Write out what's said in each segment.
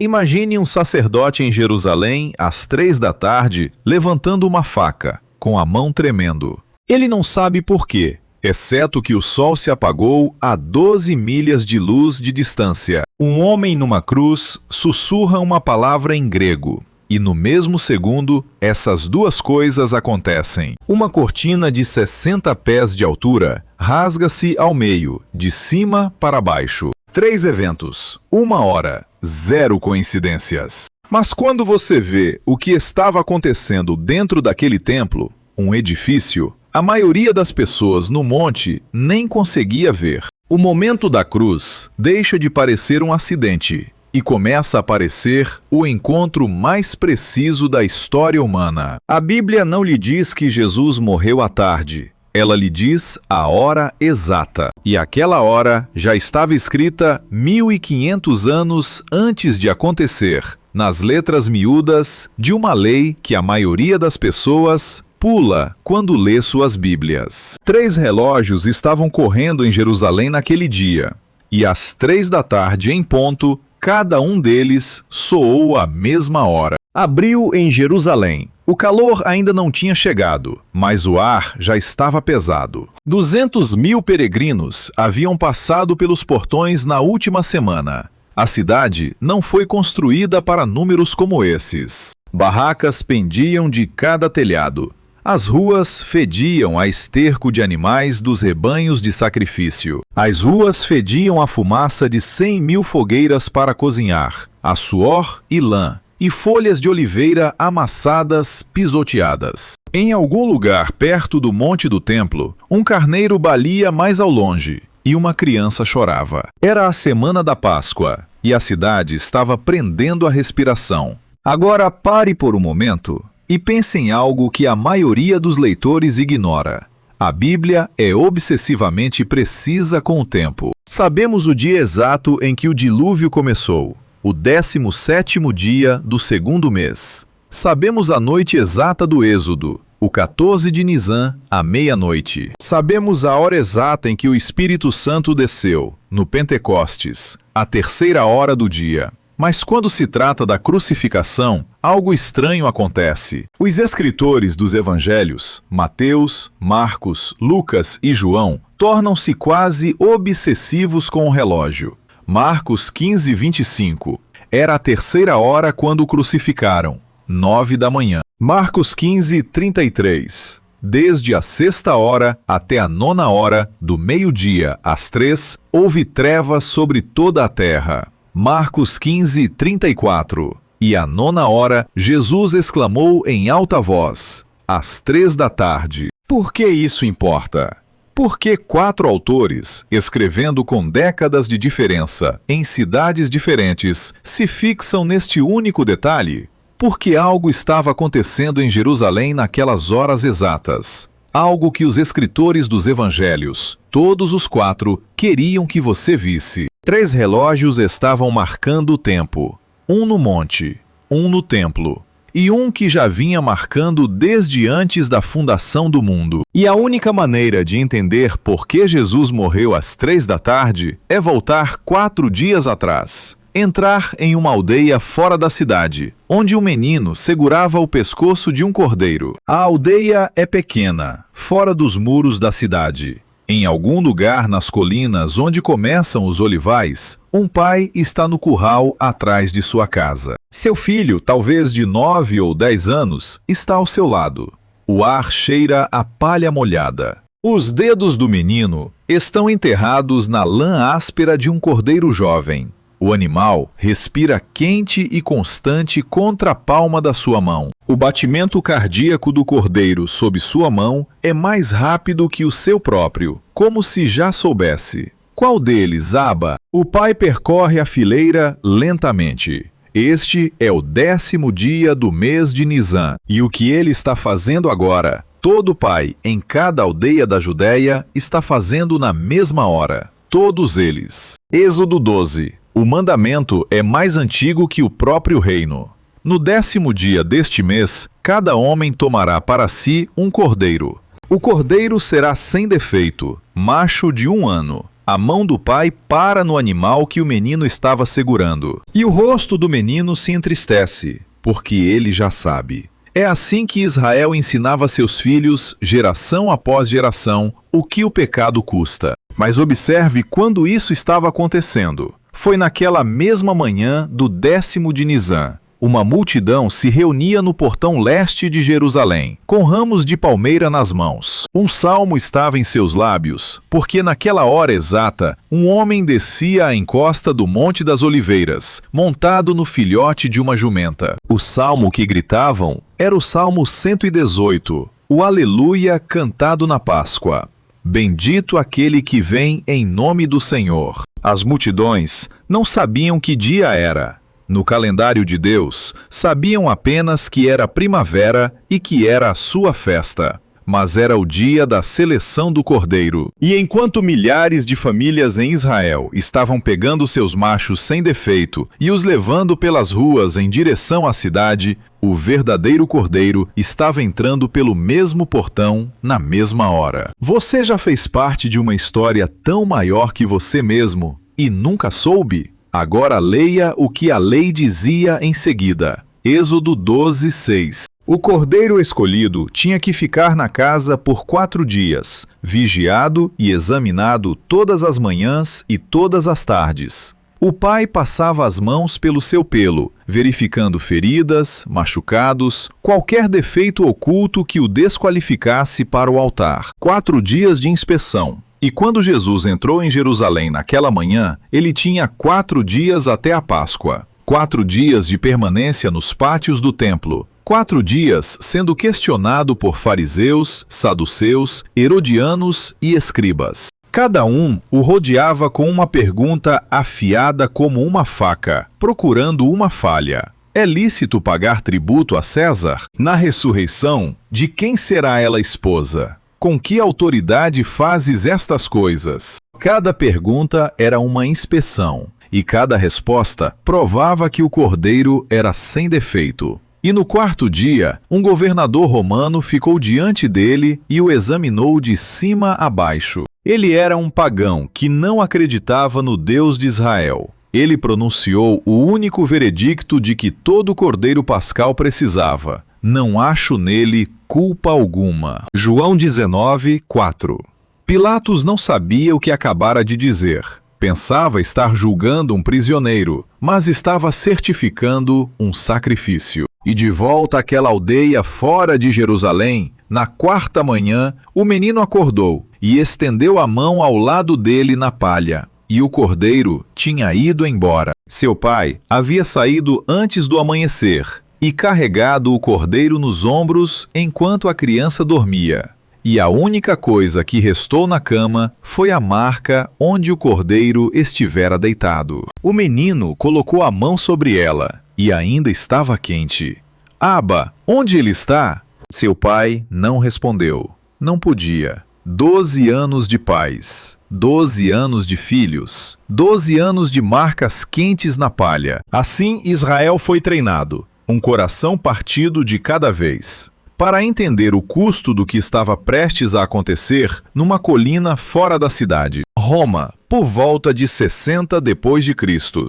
Imagine um sacerdote em Jerusalém às 3 da tarde levantando uma faca, com a mão tremendo. Ele não sabe por quê, exceto que o sol se apagou a 12 milhas de luz de distância. Um homem numa cruz sussurra uma palavra em grego. E no mesmo segundo, essas duas coisas acontecem. Uma cortina de 60 pés de altura rasga-se ao meio, de cima para baixo. 3 eventos, 1 hora, 0 coincidências. Mas quando você vê o que estava acontecendo dentro daquele templo, um edifício, a maioria das pessoas no monte nem conseguia ver. O momento da cruz deixa de parecer um acidente e começa a parecer o encontro mais preciso da história humana. A Bíblia não lhe diz que Jesus morreu à tarde. Ela lhe diz a hora exata. E aquela hora já estava escrita 1500 anos antes de acontecer, nas letras miúdas de uma lei que a maioria das pessoas pula quando lê suas Bíblias. 3 relógios estavam correndo em Jerusalém naquele dia, e às 3 da tarde em ponto, cada um deles soou a mesma hora. Abriu em Jerusalém. O calor ainda não tinha chegado, mas o ar já estava pesado. 200.000 peregrinos haviam passado pelos portões na última semana. A cidade não foi construída para números como esses. Barracas pendiam de cada telhado. As ruas fediam a esterco de animais dos rebanhos de sacrifício. As ruas fediam a fumaça de 100.000 fogueiras para cozinhar, a suor e lã, e folhas de oliveira amassadas, pisoteadas. Em algum lugar perto do monte do templo, um carneiro balia mais ao longe, e uma criança chorava. Era a semana da Páscoa, e a cidade estava prendendo a respiração. Agora pare por um momento e pense em algo que a maioria dos leitores ignora. A Bíblia é obsessivamente precisa com o tempo. Sabemos o dia exato em que o dilúvio começou, o 17º dia do 2º mês. Sabemos a noite exata do Êxodo, o 14 de Nisan, à meia-noite. Sabemos a hora exata em que o Espírito Santo desceu, no Pentecostes, à 3ª hora do dia. Mas quando se trata da crucificação, algo estranho acontece. Os escritores dos evangelhos, Mateus, Marcos, Lucas e João, tornam-se quase obsessivos com o relógio. Marcos 15:25. Era a 3ª hora quando o crucificaram, 9 da manhã. Marcos 15:33. Desde a 6ª hora até a 9ª hora, do meio-dia às 3, houve trevas sobre toda a terra. Marcos 15:34. E à 9ª hora, Jesus exclamou em alta voz, às 3 da tarde. Por que isso importa? Por que 4 autores, escrevendo com décadas de diferença, em cidades diferentes, se fixam neste único detalhe? Porque algo estava acontecendo em Jerusalém naquelas horas exatas. Algo que os escritores dos evangelhos, todos os 4, queriam que você visse. 3 relógios estavam marcando o tempo. Um no monte, um no templo, e um que já vinha marcando desde antes da fundação do mundo. E a única maneira de entender por que Jesus morreu às 3 da tarde é voltar 4 dias atrás. Entrar em uma aldeia fora da cidade, onde um menino segurava o pescoço de um cordeiro. A aldeia é pequena, fora dos muros da cidade. Em algum lugar nas colinas onde começam os olivais, um pai está no curral atrás de sua casa. Seu filho, talvez de 9 ou 10 anos, está ao seu lado. O ar cheira a palha molhada. Os dedos do menino estão enterrados na lã áspera de um cordeiro jovem. O animal respira quente e constante contra a palma da sua mão. O batimento cardíaco do cordeiro sob sua mão é mais rápido que o seu próprio, como se já soubesse. Qual deles, Abba? O pai percorre a fileira lentamente. Este é o 10º dia do mês de Nisan, e o que ele está fazendo agora, todo pai em cada aldeia da Judéia está fazendo na mesma hora. Todos eles. Êxodo 12. O mandamento é mais antigo que o próprio reino. No 10º dia deste mês, cada homem tomará para si um cordeiro. O cordeiro será sem defeito, macho de 1 ano. A mão do pai para no animal que o menino estava segurando. E o rosto do menino se entristece, porque ele já sabe. É assim que Israel ensinava seus filhos, geração após geração, o que o pecado custa. Mas observe quando isso estava acontecendo. Foi naquela mesma manhã do 10º de Nisã. Uma multidão se reunia no portão leste de Jerusalém, com ramos de palmeira nas mãos. Um salmo estava em seus lábios, porque naquela hora exata, um homem descia a encosta do Monte das Oliveiras, montado no filhote de uma jumenta. O salmo que gritavam era o Salmo 118, o Aleluia cantado na Páscoa. Bendito aquele que vem em nome do Senhor. As multidões não sabiam que dia era. No calendário de Deus, sabiam apenas que era primavera e que era a sua festa. Mas era o dia da seleção do cordeiro. E enquanto milhares de famílias em Israel estavam pegando seus machos sem defeito e os levando pelas ruas em direção à cidade, o verdadeiro cordeiro estava entrando pelo mesmo portão na mesma hora. Você já fez parte de uma história tão maior que você mesmo e nunca soube? Agora leia o que a lei dizia em seguida. Êxodo 12:6. O cordeiro escolhido tinha que ficar na casa por 4 dias, vigiado e examinado todas as manhãs e todas as tardes. O pai passava as mãos pelo seu pelo, verificando feridas, machucados, qualquer defeito oculto que o desqualificasse para o altar. 4 dias de inspeção. E quando Jesus entrou em Jerusalém naquela manhã, ele tinha 4 dias até a Páscoa. 4 dias de permanência nos pátios do templo. 4 dias sendo questionado por fariseus, saduceus, herodianos e escribas. Cada um o rodeava com uma pergunta afiada como uma faca, procurando uma falha. É lícito pagar tributo a César? Na ressurreição, de quem será ela esposa? Com que autoridade fazes estas coisas? Cada pergunta era uma inspeção, e cada resposta provava que o cordeiro era sem defeito. E no 4º dia, um governador romano ficou diante dele e o examinou de cima a baixo. Ele era um pagão que não acreditava no Deus de Israel. Ele pronunciou o único veredicto de que todo cordeiro pascal precisava. Não acho nele culpa alguma. João 19:4. Pilatos não sabia o que acabara de dizer. Pensava estar julgando um prisioneiro, mas estava certificando um sacrifício. E de volta àquela aldeia fora de Jerusalém, na 4ª manhã, o menino acordou e estendeu a mão ao lado dele na palha. E o cordeiro tinha ido embora. Seu pai havia saído antes do amanhecer e carregado o cordeiro nos ombros enquanto a criança dormia. E a única coisa que restou na cama foi a marca onde o cordeiro estivera deitado. O menino colocou a mão sobre ela e ainda estava quente. Aba, onde ele está? Seu pai não respondeu. Não podia. 12 anos de paz, 12 anos de filhos, 12 anos de marcas quentes na palha. Assim Israel foi treinado. Um coração partido de cada vez, para entender o custo do que estava prestes a acontecer numa colina fora da cidade. Roma, por volta de 60 depois de Cristo.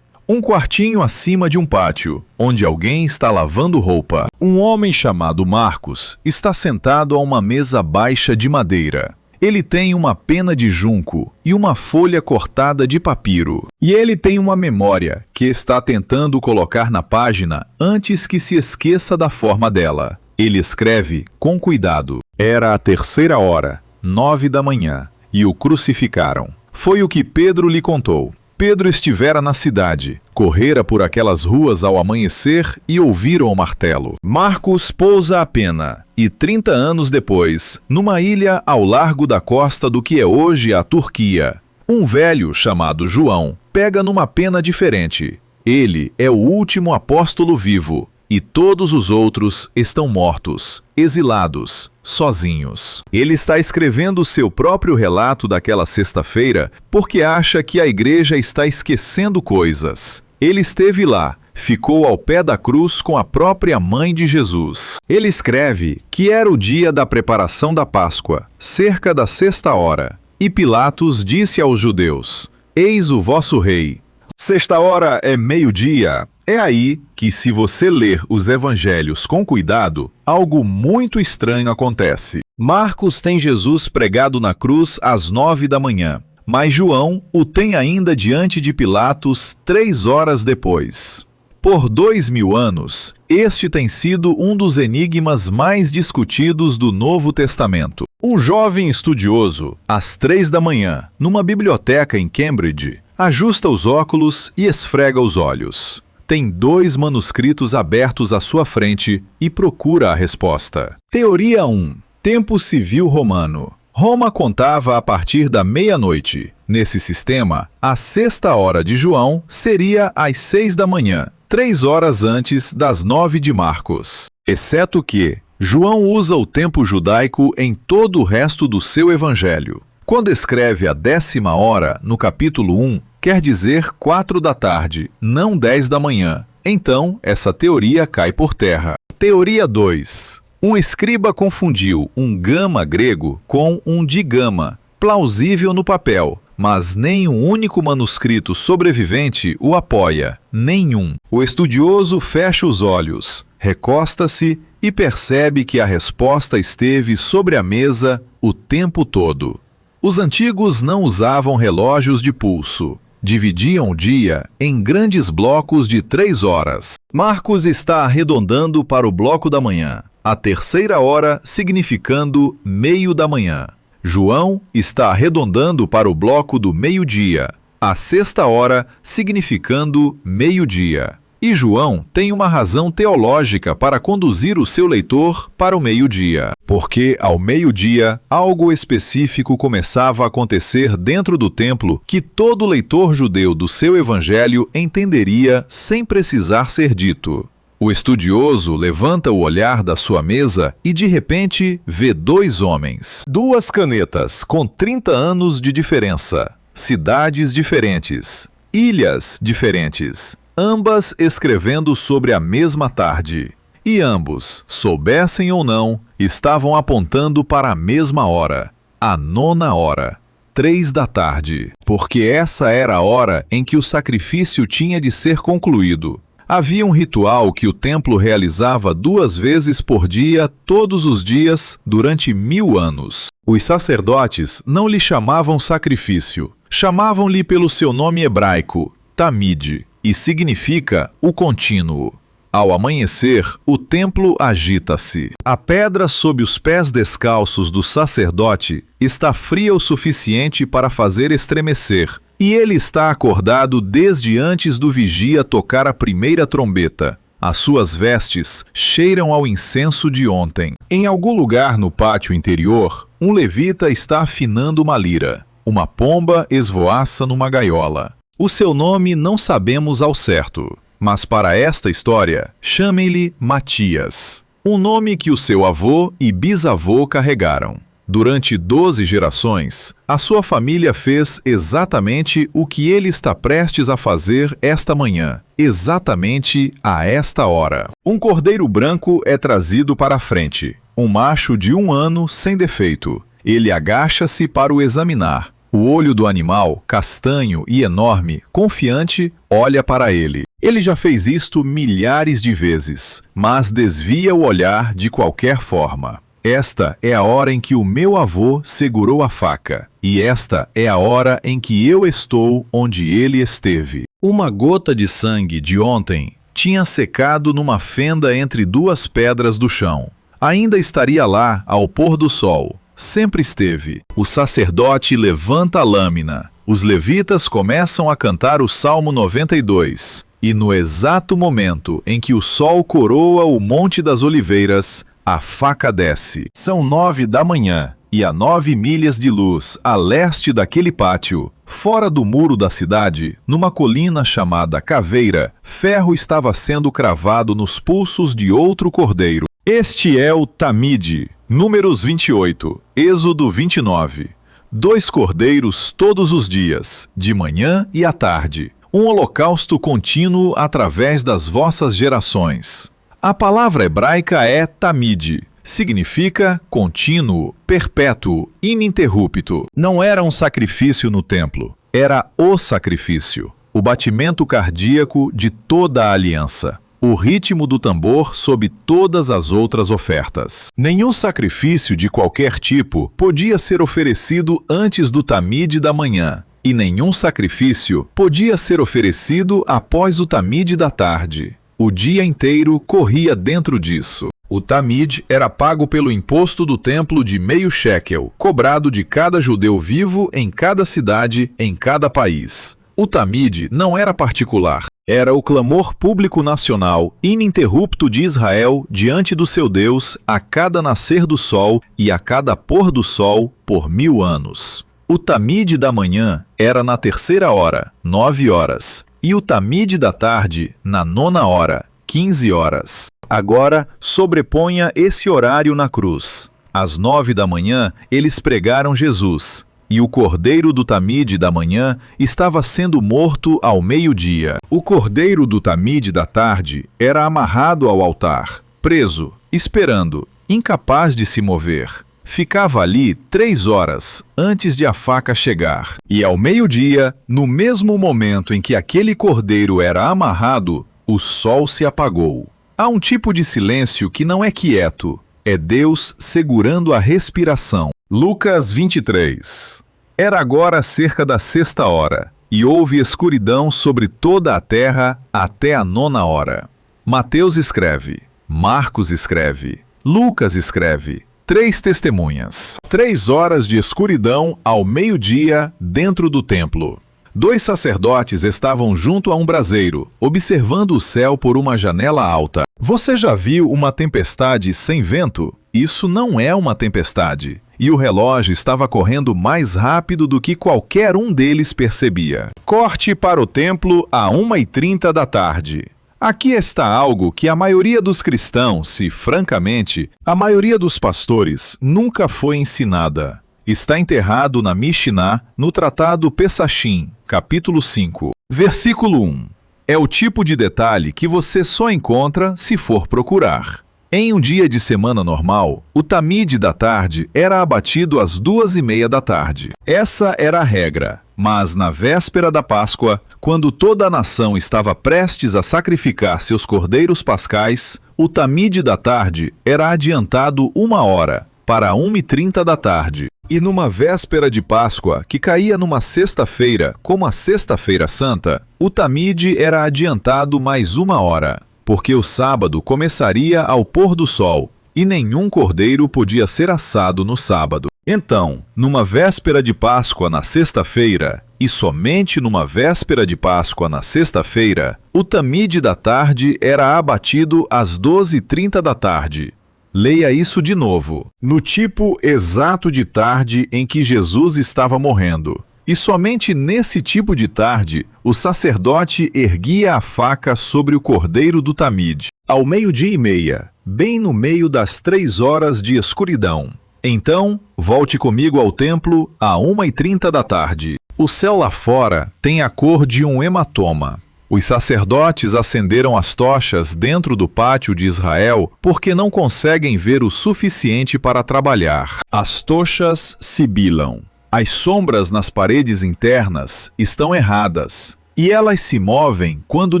Um quartinho acima de um pátio, onde alguém está lavando roupa. Um homem chamado Marcos está sentado a uma mesa baixa de madeira. Ele tem uma pena de junco e uma folha cortada de papiro. E ele tem uma memória que está tentando colocar na página antes que se esqueça da forma dela. Ele escreve com cuidado. Era a 3ª hora, 9 da manhã, e o crucificaram. Foi o que Pedro lhe contou. Pedro estivera na cidade, correra por aquelas ruas ao amanhecer e ouviram o martelo. Marcos pousa a pena, e 30 anos depois, numa ilha ao largo da costa do que é hoje a Turquia, um velho chamado João pega numa pena diferente. Ele é o último apóstolo vivo, e todos os outros estão mortos, exilados, sozinhos. Ele está escrevendo o seu próprio relato daquela sexta-feira porque acha que a igreja está esquecendo coisas. Ele esteve lá, ficou ao pé da cruz com a própria mãe de Jesus. Ele escreve que era o dia da preparação da Páscoa, cerca da 6ª hora. E Pilatos disse aos judeus: Eis o vosso rei. Sexta hora é meio-dia. É aí que, se você ler os evangelhos com cuidado, algo muito estranho acontece. Marcos tem Jesus pregado na cruz às 9 da manhã, mas João o tem ainda diante de Pilatos 3 horas depois. Por 2000 anos, este tem sido um dos enigmas mais discutidos do Novo Testamento. Um jovem estudioso, às 3 da manhã, numa biblioteca em Cambridge, ajusta os óculos e esfrega os olhos. Tem 2 manuscritos abertos à sua frente e procura a resposta. Teoria 1. Tempo civil romano. Roma contava a partir da meia-noite. Nesse sistema, a sexta hora de João seria às 6 da manhã, 3 horas antes das 9 de Marcos. Exceto que João usa o tempo judaico em todo o resto do seu evangelho. Quando escreve a 10ª hora, no capítulo 1, quer dizer 4 da tarde, não 10 da manhã. Então, essa teoria cai por terra. Teoria 2. Um escriba confundiu um gama grego com um digama, plausível no papel, mas nem um único manuscrito sobrevivente o apoia, nenhum. O estudioso fecha os olhos, recosta-se e percebe que a resposta esteve sobre a mesa o tempo todo. Os antigos não usavam relógios de pulso. Dividiam o dia em grandes blocos de 3 horas. Marcos está arredondando para o bloco da manhã, a terceira hora significando meio da manhã. João está arredondando para o bloco do meio-dia, a sexta hora significando meio-dia. E João tem uma razão teológica para conduzir o seu leitor para o meio-dia. Porque, ao meio-dia, algo específico começava a acontecer dentro do templo que todo leitor judeu do seu evangelho entenderia sem precisar ser dito. O estudioso levanta o olhar da sua mesa e, de repente, vê 2 homens. 2 canetas com 30 anos de diferença. Cidades diferentes. Ilhas diferentes. Ambas escrevendo sobre a mesma tarde. E ambos, soubessem ou não, estavam apontando para a mesma hora, a 9ª hora, 3 da tarde. Porque essa era a hora em que o sacrifício tinha de ser concluído. Havia um ritual que o templo realizava 2 vezes por dia, todos os dias, durante 1000 anos. Os sacerdotes não lhe chamavam sacrifício, chamavam-lhe pelo seu nome hebraico, Tamid, e significa o contínuo. Ao amanhecer, o templo agita-se. A pedra sob os pés descalços do sacerdote está fria o suficiente para fazer estremecer, e ele está acordado desde antes do vigia tocar a primeira trombeta. As suas vestes cheiram ao incenso de ontem. Em algum lugar no pátio interior, um levita está afinando uma lira. Uma pomba esvoaça numa gaiola. O seu nome não sabemos ao certo, mas para esta história, chamem-lhe Matias, um nome que o seu avô e bisavô carregaram. Durante 12 gerações, a sua família fez exatamente o que ele está prestes a fazer esta manhã, exatamente a esta hora. Um cordeiro branco é trazido para a frente, um macho de 1 ano sem defeito. Ele agacha-se para o examinar. O olho do animal, castanho e enorme, confiante, olha para ele. Ele já fez isto milhares de vezes, mas desvia o olhar de qualquer forma. Esta é a hora em que o meu avô segurou a faca, e esta é a hora em que eu estou onde ele esteve. Uma gota de sangue de ontem tinha secado numa fenda entre 2 pedras do chão. Ainda estaria lá ao pôr do sol. Sempre esteve. O sacerdote levanta a lâmina. Os levitas começam a cantar o Salmo 92. E no exato momento em que o sol coroa o Monte das Oliveiras, a faca desce. São 9 da manhã, e a 9 milhas de luz a leste daquele pátio, fora do muro da cidade, numa colina chamada Caveira, ferro estava sendo cravado nos pulsos de outro cordeiro. Este é o Tamid. Números 28, Êxodo 29. 2 cordeiros todos os dias, de manhã e à tarde. Um holocausto contínuo através das vossas gerações. A palavra hebraica é Tamid. significa contínuo, perpétuo, ininterrupto. Não era um sacrifício no templo, era o sacrifício, o batimento cardíaco de toda a aliança, o ritmo do tambor sob todas as outras ofertas. Nenhum sacrifício de qualquer tipo podia ser oferecido antes do tamide da manhã, e nenhum sacrifício podia ser oferecido após o tamide da tarde. O dia inteiro corria dentro disso. O tamid era pago pelo imposto do templo de meio shekel, cobrado de cada judeu vivo em cada cidade, em cada país. O tamid não era particular, era o clamor público nacional, ininterrupto de Israel diante do seu Deus a cada nascer do sol e a cada pôr do sol por 1000 anos. O tamid da manhã era na 3ª hora, 9 horas, e o tamid da tarde na 9ª hora, 15 horas. Agora, sobreponha esse horário na cruz. Às 9 da manhã, eles pregaram Jesus, e o cordeiro do tamide da manhã estava sendo morto ao meio-dia. O cordeiro do tamide da tarde era amarrado ao altar, preso, esperando, incapaz de se mover. Ficava ali 3 horas antes de a faca chegar. E ao meio-dia, no mesmo momento em que aquele cordeiro era amarrado, o sol se apagou. Há um tipo de silêncio que não é quieto, é Deus segurando a respiração. Lucas 23. Era agora cerca da 6ª hora, e houve escuridão sobre toda a terra até a 9ª hora. Mateus escreve, Marcos escreve, Lucas escreve, 3 testemunhas. 3 horas de escuridão ao meio-dia dentro do templo. 2 sacerdotes estavam junto a um braseiro, observando o céu por uma janela alta. Você já viu uma tempestade sem vento? Isso não é uma tempestade. E o relógio estava correndo mais rápido do que qualquer um deles percebia. Corte para o templo a 1h30 da tarde. Aqui está algo que a maioria dos cristãos, e francamente, a maioria dos pastores, nunca foi ensinada. Está enterrado na Mishnah, no Tratado Pesachim, capítulo 5, versículo 1. É o tipo de detalhe que você só encontra se for procurar. Em um dia de semana normal, o tamid da tarde era abatido às 2h30 da tarde. Essa era a regra. Mas na véspera da Páscoa, quando toda a nação estava prestes a sacrificar seus cordeiros pascais, o tamid da tarde era adiantado 1 hora, para 1h30 da tarde. E numa véspera de Páscoa, que caía numa sexta-feira, como a Sexta-feira Santa, o tamid era adiantado mais 1 hora, porque o sábado começaria ao pôr do sol, e nenhum cordeiro podia ser assado no sábado. Então, numa véspera de Páscoa na sexta-feira, e somente numa véspera de Páscoa na sexta-feira, o tamid da tarde era abatido às 12h30 da tarde. Leia isso de novo. No tipo exato de tarde em que Jesus estava morrendo. E somente nesse tipo de tarde, o sacerdote erguia a faca sobre o cordeiro do tamid. Ao 12h30, bem no meio das 3 horas de escuridão. Então, volte comigo ao templo a 1h30 da tarde. O céu lá fora tem a cor de um hematoma. Os sacerdotes acenderam as tochas dentro do pátio de Israel porque não conseguem ver o suficiente para trabalhar. As tochas sibilam. As sombras nas paredes internas estão erradas, e elas se movem quando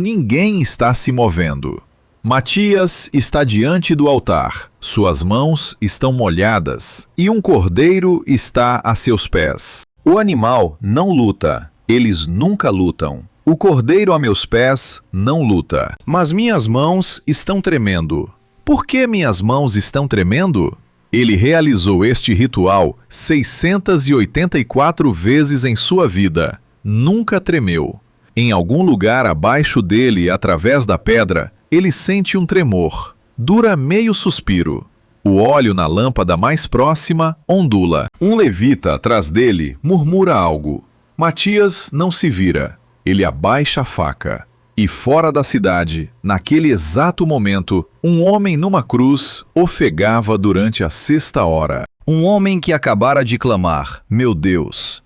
ninguém está se movendo. Matias está diante do altar, suas mãos estão molhadas, e um cordeiro está a seus pés. O animal não luta, eles nunca lutam. O cordeiro a meus pés não luta, mas minhas mãos estão tremendo. Por que minhas mãos estão tremendo? Ele realizou este ritual 684 vezes em sua vida. Nunca tremeu. Em algum lugar abaixo dele, através da pedra, ele sente um tremor. Dura meio suspiro. O óleo na lâmpada mais próxima ondula. Um levita atrás dele murmura algo. Matias não se vira. Ele abaixa a faca. E fora da cidade, naquele exato momento, um homem numa cruz ofegava durante a 6ª hora. Um homem que acabara de clamar, meu Deus,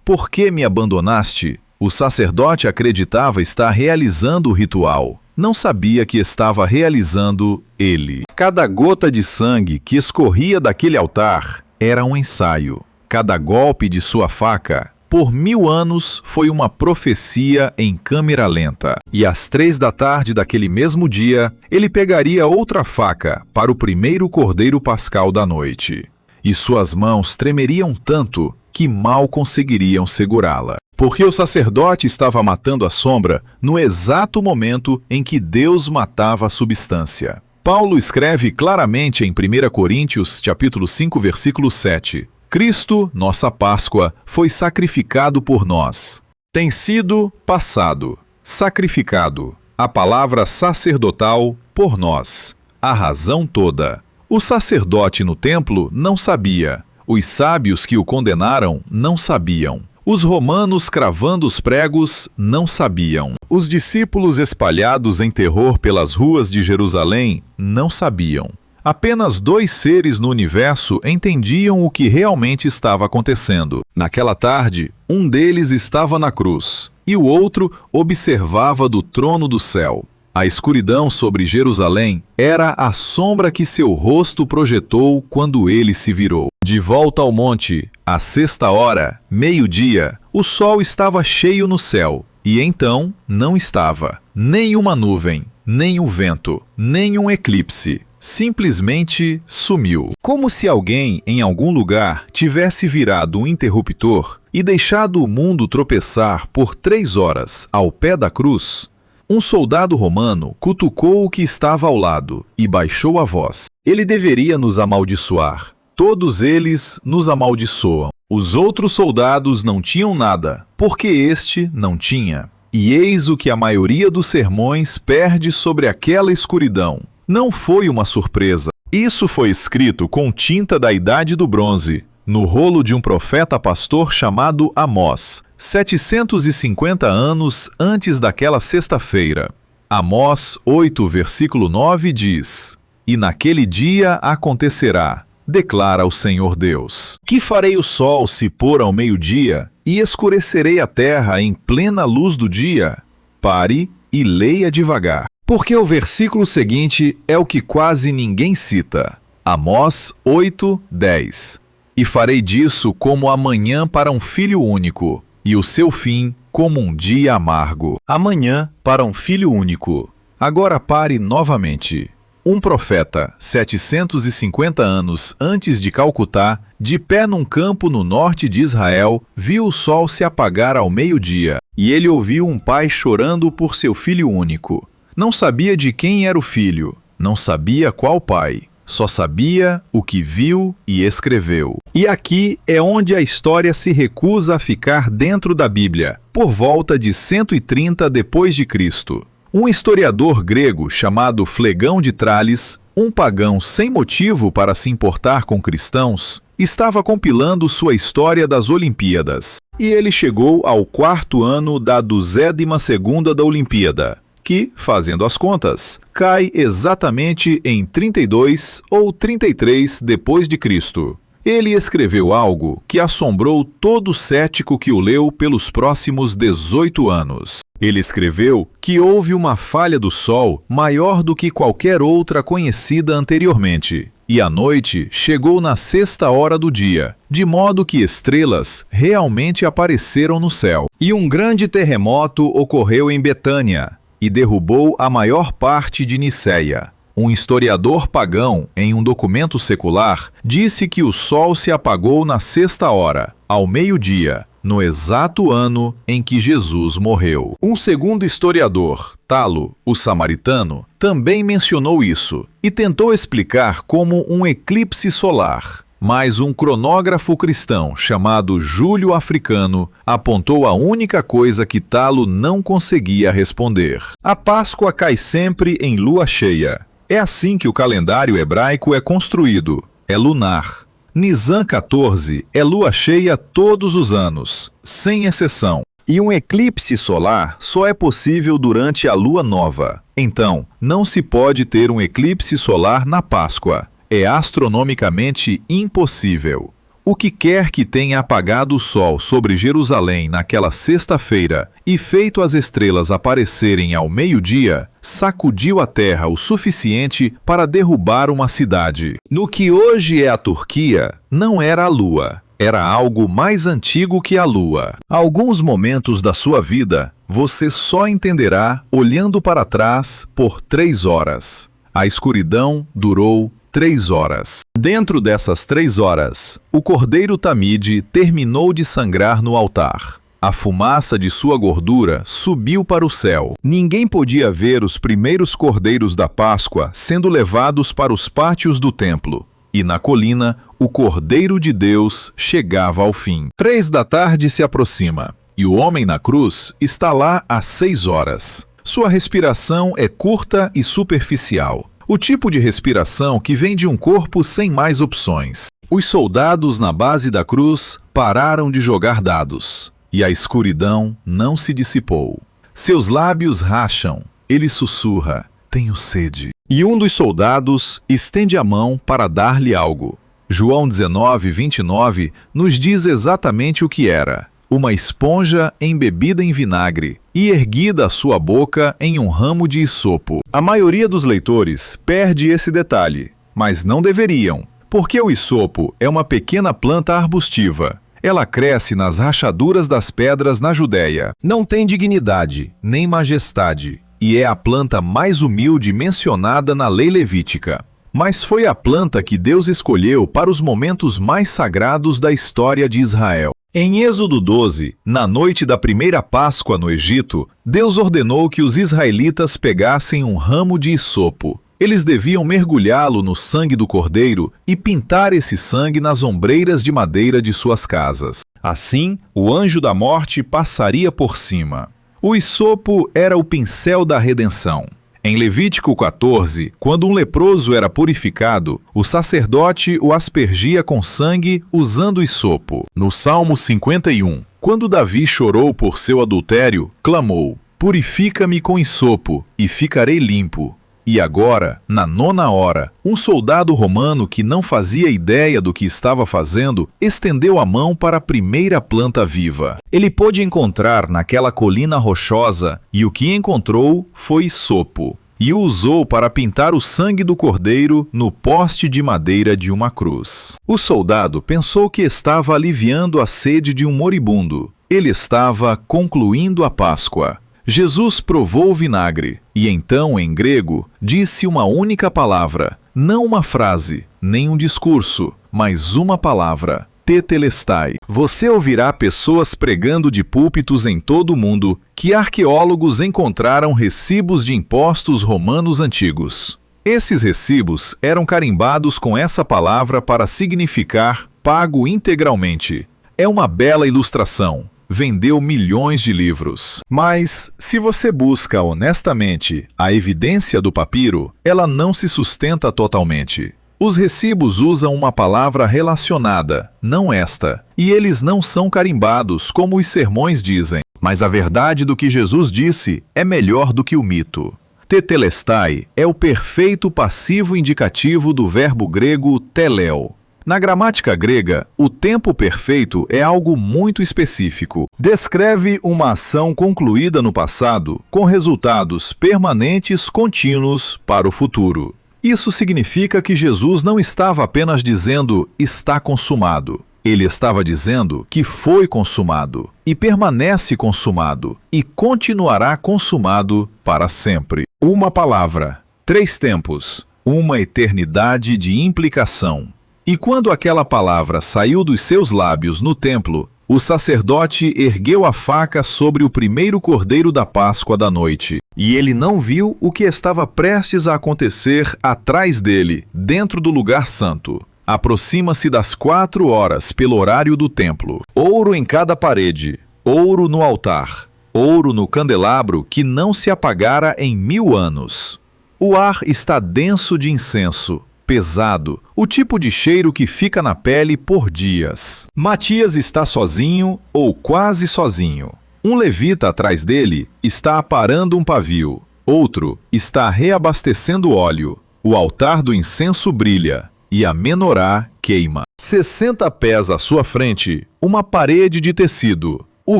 por que me abandonaste?" O sacerdote acreditava estar realizando o ritual. não sabia que estava realizando ele. Cada gota de sangue que escorria daquele altar era um ensaio. Cada golpe de sua faca, por 1000 anos, foi uma profecia em câmera lenta. E às 3 da tarde daquele mesmo dia, ele pegaria outra faca para o primeiro cordeiro pascal da noite. E suas mãos tremeriam tanto que mal conseguiriam segurá-la. Porque o sacerdote estava matando a sombra no exato momento em que Deus matava a substância. Paulo escreve claramente em 1 Coríntios, capítulo 5, versículo 7. Cristo, nossa Páscoa, foi sacrificado por nós. Tem sido passado, sacrificado. A palavra sacerdotal por nós. A razão toda. O sacerdote no templo não sabia. Os sábios que o condenaram não sabiam. Os romanos cravando os pregos não sabiam. Os discípulos espalhados em terror pelas ruas de Jerusalém não sabiam. Apenas 2 seres no universo entendiam o que realmente estava acontecendo. Naquela tarde, um deles estava na cruz e o outro observava do trono do céu. A escuridão sobre Jerusalém era a sombra que seu rosto projetou quando ele se virou. De volta ao monte, à 6ª hora, meio-dia, o sol estava cheio no céu. E então não estava nem uma nuvem, nem um vento, nem um eclipse. Simplesmente sumiu. Como se alguém, em algum lugar, tivesse virado um interruptor e deixado o mundo tropeçar por 3 horas ao pé da cruz. Um soldado romano cutucou o que estava ao lado e baixou a voz. Ele deveria nos amaldiçoar. Todos eles nos amaldiçoam. Os outros soldados não tinham nada, porque este não tinha. E eis o que a maioria dos sermões perde sobre aquela escuridão. Não foi uma surpresa. Isso foi escrito com tinta da Idade do Bronze, no rolo de um profeta pastor chamado Amós, 750 anos antes daquela sexta-feira. Amós 8, versículo 9 diz: E naquele dia acontecerá, declara o Senhor Deus, que farei o sol se pôr ao meio-dia e escurecerei a terra em plena luz do dia. Pare e leia devagar, porque o versículo seguinte é o que quase ninguém cita. Amós 8, 10. E farei disso como a manhã para um filho único, e o seu fim como um dia amargo. Amanhã para um filho único. Agora pare novamente. Um profeta, 750 anos antes de Calcutá, de pé num campo no norte de Israel, viu o sol se apagar ao meio-dia, e ele ouviu um pai chorando por seu filho único. Não sabia de quem era o filho, não sabia qual pai, só sabia o que viu e escreveu. E aqui é onde a história se recusa a ficar dentro da Bíblia, por volta de 130 depois de Cristo. Um historiador grego chamado Flegão de Trales, um pagão sem motivo para se importar com cristãos, estava compilando sua história das Olimpíadas. E ele chegou ao 4º ano da 202ª da Olimpíada, que, fazendo as contas, cai exatamente em 32 ou 33 depois de Cristo. Ele escreveu algo que assombrou todo cético que o leu pelos próximos 18 anos. Ele escreveu que houve uma falha do Sol maior do que qualquer outra conhecida anteriormente, e a noite chegou na 6ª hora do dia, de modo que estrelas realmente apareceram no céu. E um grande terremoto ocorreu em Betânia, e derrubou a maior parte de Niceia. Um historiador pagão, em um documento secular, disse que o sol se apagou na 6ª hora, ao meio-dia, no exato ano em que Jesus morreu. Um segundo historiador, Talo, o samaritano, também mencionou isso e tentou explicar como um eclipse solar. Mas um cronógrafo cristão chamado Júlio Africano apontou a única coisa que Talo não conseguia responder. A Páscoa cai sempre em lua cheia. É assim que o calendário hebraico é construído. É lunar. Nisan 14 é lua cheia todos os anos, sem exceção. E um eclipse solar só é possível durante a lua nova. Então, não se pode ter um eclipse solar na Páscoa. É astronomicamente impossível. O que quer que tenha apagado o sol sobre Jerusalém naquela sexta-feira e feito as estrelas aparecerem ao meio-dia, sacudiu a terra o suficiente para derrubar uma cidade. No que hoje é a Turquia, não era a lua. Era algo mais antigo que a lua. Alguns momentos da sua vida, você só entenderá olhando para trás por 3 horas. A escuridão durou 3 horas. Dentro dessas 3 horas, o cordeiro Tamide terminou de sangrar no altar. A fumaça de sua gordura subiu para o céu. Ninguém podia ver os primeiros cordeiros da Páscoa sendo levados para os pátios do templo. E na colina, o Cordeiro de Deus chegava ao fim. 3 da tarde se aproxima, e o homem na cruz está lá às 6 horas. Sua respiração é curta e superficial. O tipo de respiração que vem de um corpo sem mais opções. Os soldados na base da cruz pararam de jogar dados, e a escuridão não se dissipou. Seus lábios racham, ele sussurra, tenho sede. E um dos soldados estende a mão para dar-lhe algo. João 19:29 nos diz exatamente o que era. Uma esponja embebida em vinagre e erguida à sua boca em um ramo de isopo. A maioria dos leitores perde esse detalhe, mas não deveriam, porque o isopo é uma pequena planta arbustiva. Ela cresce nas rachaduras das pedras na Judéia. Não tem dignidade, nem majestade, e é a planta mais humilde mencionada na lei levítica. Mas foi a planta que Deus escolheu para os momentos mais sagrados da história de Israel. Em Êxodo 12, na noite da primeira Páscoa no Egito, Deus ordenou que os israelitas pegassem um ramo de isopo. Eles deviam mergulhá-lo no sangue do cordeiro e pintar esse sangue nas ombreiras de madeira de suas casas. Assim, o anjo da morte passaria por cima. O isopo era o pincel da redenção. Em Levítico 14, quando um leproso era purificado, o sacerdote o aspergia com sangue usando isopo. No Salmo 51, quando Davi chorou por seu adultério, clamou, purifica-me com isopo e ficarei limpo. E agora, na 9ª hora, um soldado romano que não fazia ideia do que estava fazendo, estendeu a mão para a primeira planta viva. Ele pôde encontrar naquela colina rochosa, e o que encontrou foi isopo, e o usou para pintar o sangue do cordeiro no poste de madeira de uma cruz. O soldado pensou que estava aliviando a sede de um moribundo. Ele estava concluindo a Páscoa. Jesus provou o vinagre, e então, em grego, disse uma única palavra, não uma frase, nem um discurso, mas uma palavra, tetelestai. Você ouvirá pessoas pregando de púlpitos em todo o mundo que arqueólogos encontraram recibos de impostos romanos antigos. Esses recibos eram carimbados com essa palavra para significar pago integralmente. É uma bela ilustração. Vendeu milhões de livros. Mas, se você busca honestamente a evidência do papiro, ela não se sustenta totalmente. Os recibos usam uma palavra relacionada, não esta, e eles não são carimbados como os sermões dizem. Mas a verdade do que Jesus disse é melhor do que o mito. Tetelestai é o perfeito passivo indicativo do verbo grego teléo. Na gramática grega, o tempo perfeito é algo muito específico. Descreve uma ação concluída no passado, com resultados permanentes contínuos para o futuro. Isso significa que Jesus não estava apenas dizendo está consumado. Ele estava dizendo que foi consumado, e permanece consumado, e continuará consumado para sempre. Uma palavra, 3 tempos, uma eternidade de implicação. E quando aquela palavra saiu dos seus lábios no templo, o sacerdote ergueu a faca sobre o primeiro cordeiro da Páscoa da noite. E ele não viu o que estava prestes a acontecer atrás dele, dentro do lugar santo. Aproxima-se das 4 horas pelo horário do templo. Ouro em cada parede, ouro no altar, ouro no candelabro que não se apagara em 1000 anos. O ar está denso de incenso, pesado, o tipo de cheiro que fica na pele por dias. Matias está sozinho ou quase sozinho. Um levita atrás dele está aparando um pavio. Outro está reabastecendo óleo. O altar do incenso brilha e a menorá queima. 60 pés à sua frente, uma parede de tecido, o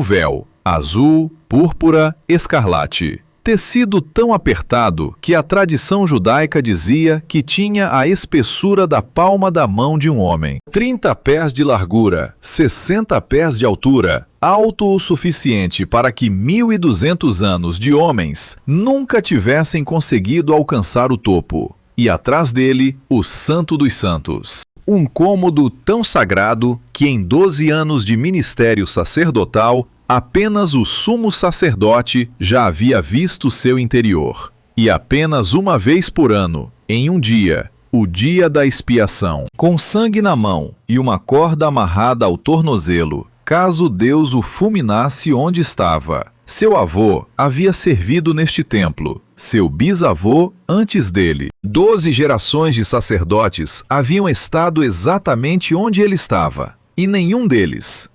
véu, azul, púrpura, escarlate. Tecido tão apertado que a tradição judaica dizia que tinha a espessura da palma da mão de um homem. 30 pés de largura, 60 pés de altura, alto o suficiente para que 1.200 anos de homens nunca tivessem conseguido alcançar o topo. E atrás dele, o Santo dos Santos. Um cômodo tão sagrado que em 12 anos de ministério sacerdotal, apenas o sumo sacerdote já havia visto seu interior. E apenas uma vez por ano, em um dia, o dia da expiação, com sangue na mão e uma corda amarrada ao tornozelo, caso Deus o fulminasse onde estava. Seu avô havia servido neste templo, seu bisavô antes dele. 12 gerações de sacerdotes haviam estado exatamente onde ele estava. E nenhum deles,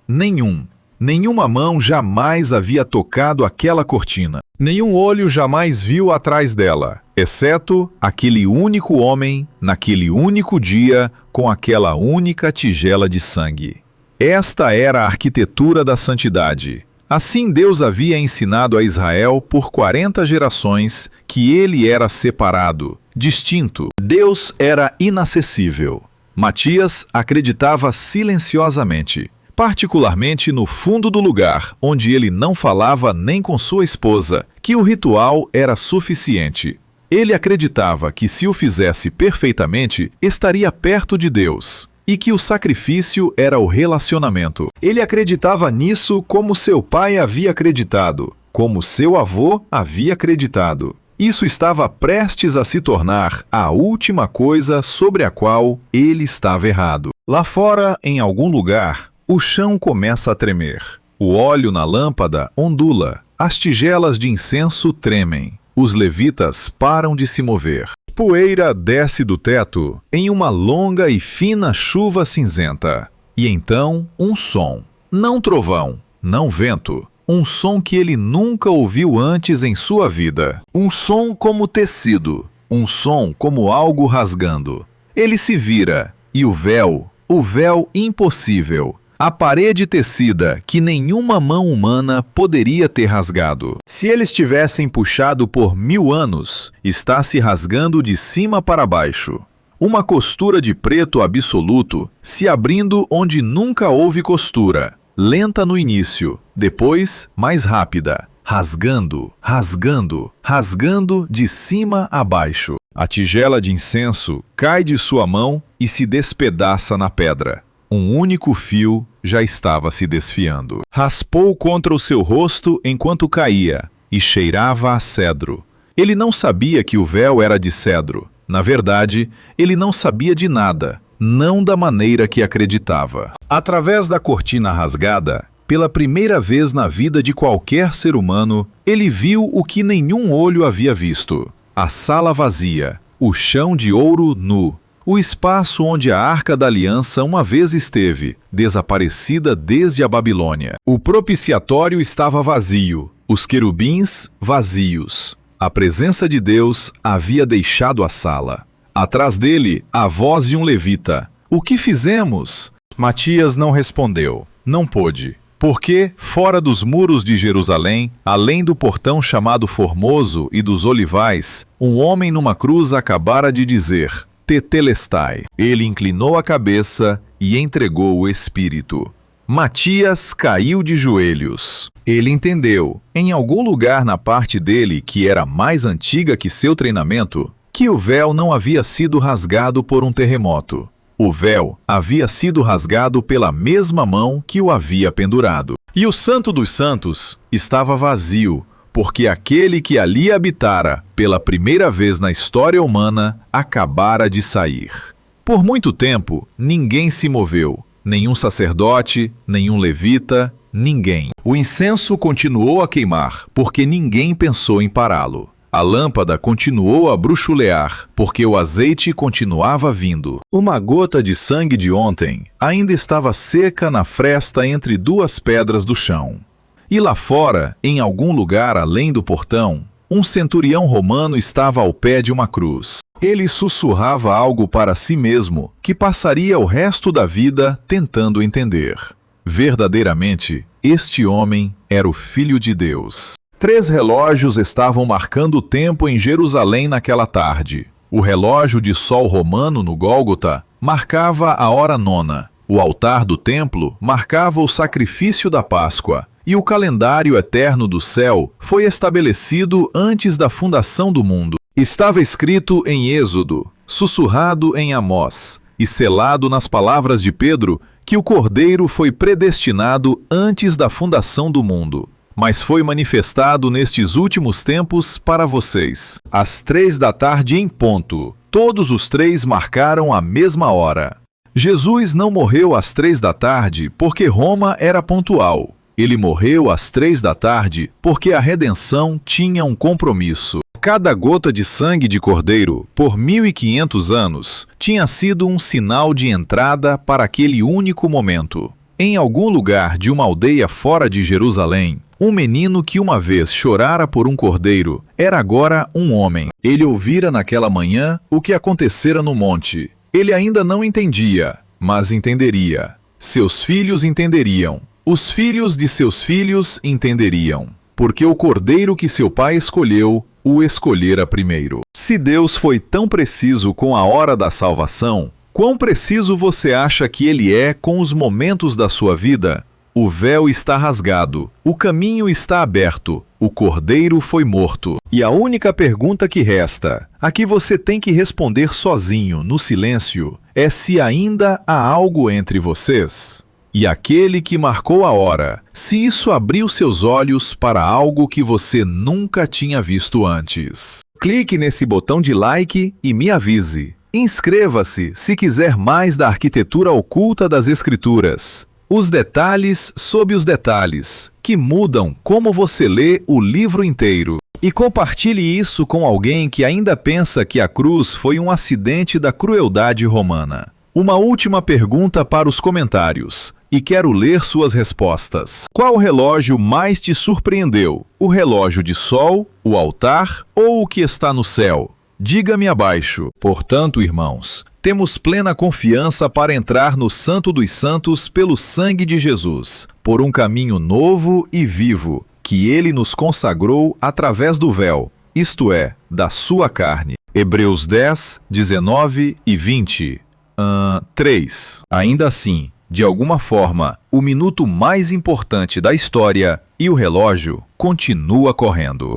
nenhuma mão jamais havia tocado aquela cortina. Nenhum olho jamais viu atrás dela, exceto aquele único homem, naquele único dia, com aquela única tigela de sangue. Esta era a arquitetura da santidade. Assim Deus havia ensinado a Israel por 40 gerações que ele era separado, distinto. Deus era inacessível. Matias acreditava silenciosamente, particularmente no fundo do lugar, onde ele não falava nem com sua esposa, que o ritual era suficiente. Ele acreditava que se o fizesse perfeitamente, estaria perto de Deus. E que o sacrifício era o relacionamento. Ele acreditava nisso como seu pai havia acreditado, como seu avô havia acreditado. Isso estava prestes a se tornar a última coisa sobre a qual ele estava errado. Lá fora, em algum lugar, o chão começa a tremer. O óleo na lâmpada ondula. As tigelas de incenso tremem. Os levitas param de se mover. Poeira desce do teto em uma longa e fina chuva cinzenta. E então, um som. Não trovão, não vento. Um som que ele nunca ouviu antes em sua vida. Um som como tecido. Um som como algo rasgando. Ele se vira, e o véu impossível. A parede tecida que nenhuma mão humana poderia ter rasgado. Se eles tivessem puxado por 1000 anos, está se rasgando de cima para baixo. Uma costura de preto absoluto se abrindo onde nunca houve costura. Lenta no início, depois mais rápida. Rasgando, rasgando, rasgando de cima a baixo. A tigela de incenso cai de sua mão e se despedaça na pedra. Um único fio já estava se desfiando. Raspou contra o seu rosto enquanto caía e cheirava a cedro. Ele não sabia que o véu era de cedro. Na verdade, ele não sabia de nada, não da maneira que acreditava. Através da cortina rasgada, pela primeira vez na vida de qualquer ser humano, ele viu o que nenhum olho havia visto. A sala vazia, o chão de ouro nu. O espaço onde a Arca da Aliança uma vez esteve, desaparecida desde a Babilônia. O propiciatório estava vazio, os querubins vazios. A presença de Deus havia deixado a sala. Atrás dele, a voz de um levita. O que fizemos? Matias não respondeu. Não pôde. Porque, fora dos muros de Jerusalém, além do portão chamado Formoso e dos Olivais, um homem numa cruz acabara de dizer: Tetelestai. Ele inclinou a cabeça e entregou o espírito. Matias caiu de joelhos. Ele entendeu, em algum lugar na parte dele que era mais antiga que seu treinamento, que o véu não havia sido rasgado por um terremoto. O véu havia sido rasgado pela mesma mão que o havia pendurado. E o Santo dos Santos estava vazio, porque aquele que ali habitara, pela primeira vez na história humana, acabara de sair. Por muito tempo, ninguém se moveu, nenhum sacerdote, nenhum levita, ninguém. O incenso continuou a queimar, porque ninguém pensou em pará-lo. A lâmpada continuou a bruxulear, porque o azeite continuava vindo. Uma gota de sangue de ontem ainda estava seca na fresta entre duas pedras do chão. E lá fora, em algum lugar além do portão, Um centurião romano estava ao pé de uma cruz. Ele sussurrava algo para si mesmo, que passaria o resto da vida tentando entender. Verdadeiramente, este homem era o Filho de Deus. 3 relógios estavam marcando o tempo em Jerusalém naquela tarde. O relógio de sol romano no Gólgota marcava a hora 9. O altar do templo marcava o sacrifício da Páscoa. E o calendário eterno do céu foi estabelecido antes da fundação do mundo. Estava escrito em Êxodo, sussurrado em Amós e selado nas palavras de Pedro que o Cordeiro foi predestinado antes da fundação do mundo, mas foi manifestado nestes últimos tempos para vocês. Às 3 da tarde em ponto, todos os 3 marcaram a mesma hora. Jesus não morreu às 3 da tarde porque Roma era pontual. Ele morreu às 3 da tarde porque a redenção tinha um compromisso. Cada gota de sangue de cordeiro, por 1500 anos, tinha sido um sinal de entrada para aquele único momento. Em algum lugar de uma aldeia fora de Jerusalém, um menino que uma vez chorara por um cordeiro era agora um homem. Ele ouvira naquela manhã o que acontecera no monte. Ele ainda não entendia, mas entenderia. Seus filhos entenderiam. Os filhos de seus filhos entenderiam. Porque o cordeiro que seu pai escolheu, o escolhera primeiro. Se Deus foi tão preciso com a hora da salvação, quão preciso você acha que Ele é com os momentos da sua vida? O véu está rasgado, o caminho está aberto, o cordeiro foi morto. E a única pergunta que resta, a que você tem que responder sozinho, no silêncio, é se ainda há algo entre vocês. E aquele que marcou a hora, se isso abriu seus olhos para algo que você nunca tinha visto antes. Clique nesse botão de like e me avise. Inscreva-se se quiser mais da arquitetura oculta das Escrituras. Os detalhes sob os detalhes, que mudam como você lê o livro inteiro. E compartilhe isso com alguém que ainda pensa que a cruz foi um acidente da crueldade romana. Uma última pergunta para os comentários, e quero ler suas respostas. Qual relógio mais te surpreendeu? O relógio de sol, o altar ou o que está no céu? Diga-me abaixo. Portanto, irmãos, temos plena confiança para entrar no Santo dos Santos pelo sangue de Jesus, por um caminho novo e vivo, que Ele nos consagrou através do véu, isto é, da sua carne. Hebreus 10, 19 e 20. 3. Ainda assim, de alguma forma, o minuto mais importante da história e o relógio continua correndo.